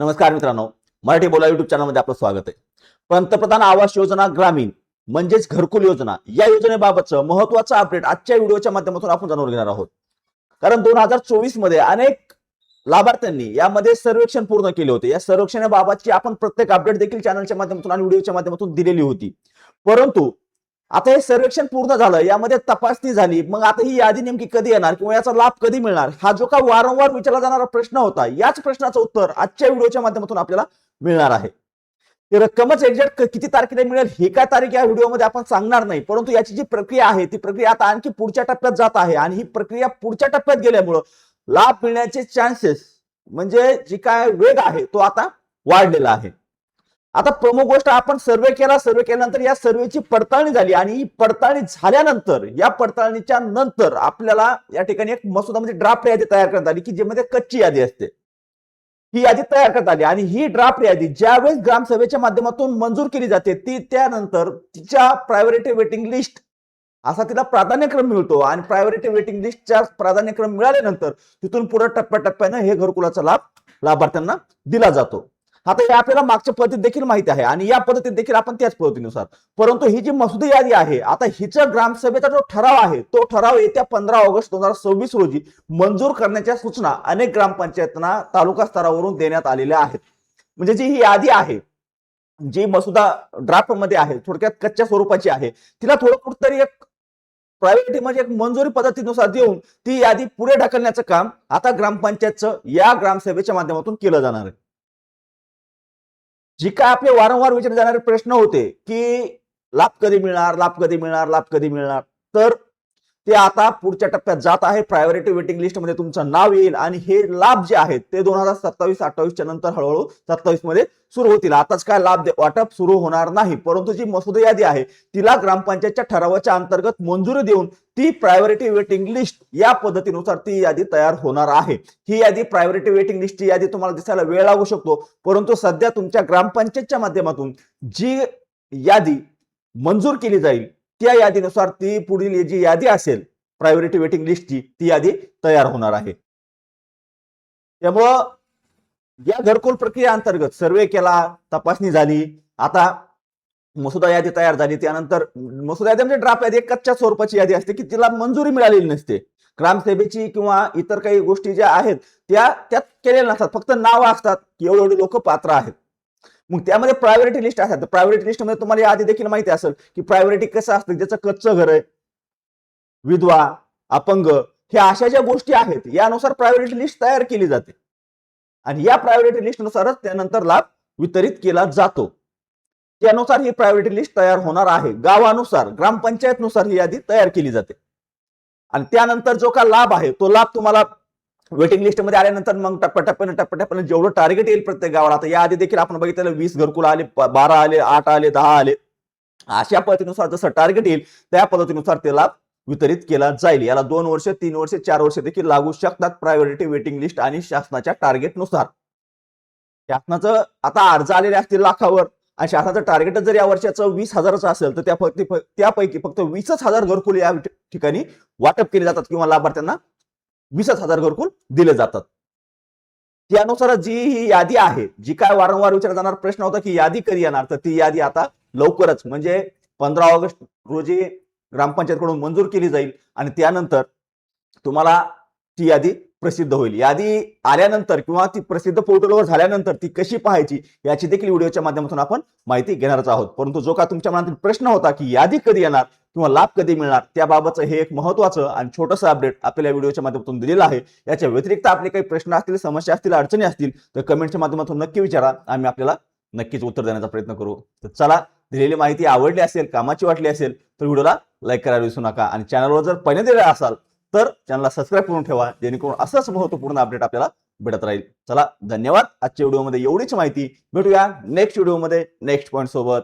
नमस्कार मित्रांनो, मराठी बोला युट्यूब चॅनलमध्ये आपलं स्वागत आहे. पंतप्रधान आवास योजना ग्रामीण म्हणजेच घरकुल योजना या योजनेबाबतचं महत्त्वाचं अपडेट आजच्या व्हिडिओच्या माध्यमातून आपण जाणून घेणार आहोत. कारण 2024 मध्ये अनेक लाभार्थ्यांनी यामध्ये सर्वेक्षण पूर्ण केले होते. या सर्वेक्षणाबाबतची आपण प्रत्येक अपडेट देखील चॅनलच्या माध्यमातून आणि व्हिडिओच्या माध्यमातून दिलेली होती. परंतु आता हे सर्वेक्षण पूर्ण झालं, यामध्ये तपासणी झाली, मग आता ही यादी नेमकी कधी येणार किंवा याचा लाभ कधी मिळणार, हा जो का वारंवार विचारला जाणारा प्रश्न होता, याच प्रश्नाचं उत्तर आजच्या व्हिडिओच्या माध्यमातून आपल्याला मिळणार आहे. ही रक्कमच एक्झॅक्ट किती तारखेला मिळेल ही काय तारीख या व्हिडिओमध्ये आपण सांगणार नाही, परंतु याची जी प्रक्रिया आहे ती प्रक्रिया आता आणखी पुढच्या टप्प्यात जात आहे आणि ही प्रक्रिया पुढच्या टप्प्यात गेल्यामुळं लाभ मिळण्याचे चान्सेस म्हणजे जी काय वेग आहे तो आता वाढलेला आहे. आता प्रमुख गोष्ट, आपण सर्वे केल्यानंतर या सर्वेची पडताळणी झाली आणि ही पडताळणी झाल्यानंतर या पडताळणीच्या नंतर आपल्याला या ठिकाणी एक मसुदा म्हणजे ड्राफ्ट यादी तयार करण्यात आली की ज्यामध्ये कच्ची यादी असते. ही यादी तयार करण्यात आली आणि ही ड्राफ्ट यादी ज्यावेळेस ग्रामसभेच्या माध्यमातून मंजूर केली जाते ती त्यानंतर तिच्या प्रायोरिटी वेटिंग लिस्ट असा तिला प्राधान्यक्रम मिळतो आणि प्रायोरिटी वेटिंग लिस्टचा प्राधान्यक्रम मिळाल्यानंतर तिथून पुढे टप्प्याटप्प्याने हे घरकुलाचा लाभ लाभार्थ्यांना दिला जातो. आता हे आपल्याला मागच्या पद्धतीत देखील माहिती आहे आणि या पद्धतीत देखील आपण त्याच पद्धतीनुसार, परंतु ही जी मसुदी यादी आहे, आता हिचा ग्रामसभेचा जो ठराव आहे तो ठराव येत्या 15 ऑगस्ट 2026 रोजी मंजूर करण्याच्या सूचना अनेक ग्रामपंचायतना तालुका स्तरावरून देण्यात आलेल्या आहेत. म्हणजे जी ही यादी आहे, जी मसुदा ड्राफ्ट मध्ये आहे, थोडक्यात कच्च्या स्वरूपाची आहे, तिला थोडं कुठतरी एक प्रायोरिटी म्हणजे एक मंजुरी पद्धतीनुसार देऊन ती यादी पुढे ढकलण्याचं काम आता ग्रामपंचायतचं या ग्रामसभेच्या माध्यमातून केलं जाणार आहे. जी काय आपले वारंवार विचारले जाणारे प्रश्न होते की लाभ कधी मिळणार, लाभ कधी मिळणार, लाभ कधी मिळणार, तर ते आता पुढच्या टप्प्यात जात आहे. प्रायोरिटी वेटिंग लिस्ट मध्ये तुमचं नाव येईल आणि हे लाभ जे आहेत ते 2027-28 च्या नंतर हळूहळू 27 मध्ये सुरू होतील. आताच काय लाभ वाटप सुरू होणार नाही, परंतु जी मसुदा यादी आहे तिला ग्रामपंचायतच्या ठरावाच्या अंतर्गत मंजुरी देऊन ती प्रायोरिटी वेटिंग लिस्ट या पद्धतीनुसार ती यादी तयार होणार आहे. ही यादी प्रायोरिटी वेटिंग लिस्टची यादी तुम्हाला दिसायला वेळ लागू शकतो, परंतु सध्या तुमच्या ग्रामपंचायतच्या माध्यमातून जी यादी मंजूर केली जाईल त्या यादीनुसार ती पुढील जी यादी असेल प्रायोरिटी वेटिंग लिस्टची ती यादी तयार होणार आहे. त्यामुळं या घरकुल प्रक्रिया अंतर्गत सर्वे केला, तपासणी झाली, आता मसुदा यादी तयार झाली, त्यानंतर मसुदा यादी म्हणजे ड्राफ्ट यादी, कच्च्या स्वरूपाची यादी असते की तिला मंजुरी मिळालेली नसते. ग्रामसभेची किंवा इतर काही गोष्टी ज्या आहेत त्या त्यात केलेल्या नसतात, फक्त नाव असतात की एवढे लोक पात्र आहेत. मग त्यामध्ये प्रायोरिटी लिस्ट असतात. प्रायोरिटी लिस्ट मध्ये तुम्हाला आधी देखील माहिती असेल की प्रायोरिटी कसं असतं, ज्याचं कच्चं घर आहे, विधवा, अपंग, हे अशा ज्या गोष्टी आहेत यानुसार प्रायोरिटी लिस्ट तयार केली जाते आणि या प्रायोरिटी लिस्ट नुसारच त्यानंतर लाभ वितरित केला जातो. त्यानुसार ही प्रायोरिटी लिस्ट तयार होणार आहे. गावानुसार, ग्रामपंचायतनुसार ही यादी तयार केली जाते आणि त्यानंतर जो का लाभ आहे तो लाभ तुम्हाला वेटिंग लिस्ट मध्ये आल्यानंतर मग टप्प्याटप्प्याने जेवढं टार्गेट येईल प्रत्येक गावाला, आता याआधी देखील आपण बघितलेलं 20 घरकुल आले, 12 आले, 8 आले, 10 आले, अशा पद्धतीनुसार जसं टार्गेट येईल त्या पद्धतीनुसार ते लाभ वितरित केला जाईल. याला 2 वर्ष, 3 वर्ष, 4 वर्ष देखील लागू शकतात प्रायोरिटी वेटिंग लिस्ट आणि शासनाच्या टार्गेटनुसार. शासनाचं आता अर्ज आलेले असतील लाखावर आणि शासनाचं टार्गेट जर या वर्षाचं 20,000चं असेल तर त्यापैकी फक्त 20,000 घरकुल या ठिकाणी वाटप केले जातात किंवा लाभार्थ्यांना 20,000 घरकुल दिले जातात. त्यानुसार जी ही यादी आहे, जी काय वारंवार विचारला जाणारा प्रश्न होता की यादी कधी येणार, तर ती यादी आता लवकरच म्हणजे 15 ऑगस्ट रोजी ग्रामपंचायतकडून मंजूर केली जाईल आणि त्यानंतर तुम्हाला ती यादी प्रसिद्ध होईल. यादी आल्यानंतर किंवा ती प्रसिद्ध पोर्टलवर झाल्यानंतर ती कशी पाहायची याची देखील व्हिडिओच्या माध्यमातून आपण माहिती घेणारच आहोत. परंतु जो का तुमच्या मनातील प्रश्न होता की यादी कधी येणार किंवा लाभ कधी मिळणार, त्याबाबतचं हे एक महत्त्वाचं आणि छोटंसं अपडेट आपल्याला व्हिडिओच्या माध्यमातून दिलेलं आहे. याच्या व्यतिरिक्त आपले काही प्रश्न असतील, समस्या असतील, अडचणी असतील तर कमेंटच्या माध्यमातून नक्की विचारा, आम्ही आपल्याला नक्कीच उत्तर देण्याचा प्रयत्न करू. तर चला, दिलेली माहिती आवडली असेल, कामाची वाटली असेल तर व्हिडिओला लाईक करायला विसरू नका आणि चॅनलवर जर पहिल्यांदा दिलेला असाल तर चॅनलला सबस्क्राईब करून ठेवा, जेणेकरून असंच महत्त्वपूर्ण अपडेट आपल्याला भेटत राहील. चला, धन्यवाद. आजच्या व्हिडिओमध्ये एवढीच माहिती. भेटूया नेक्स्ट व्हिडिओमध्ये नेक्स्ट पॉईंट सोबत.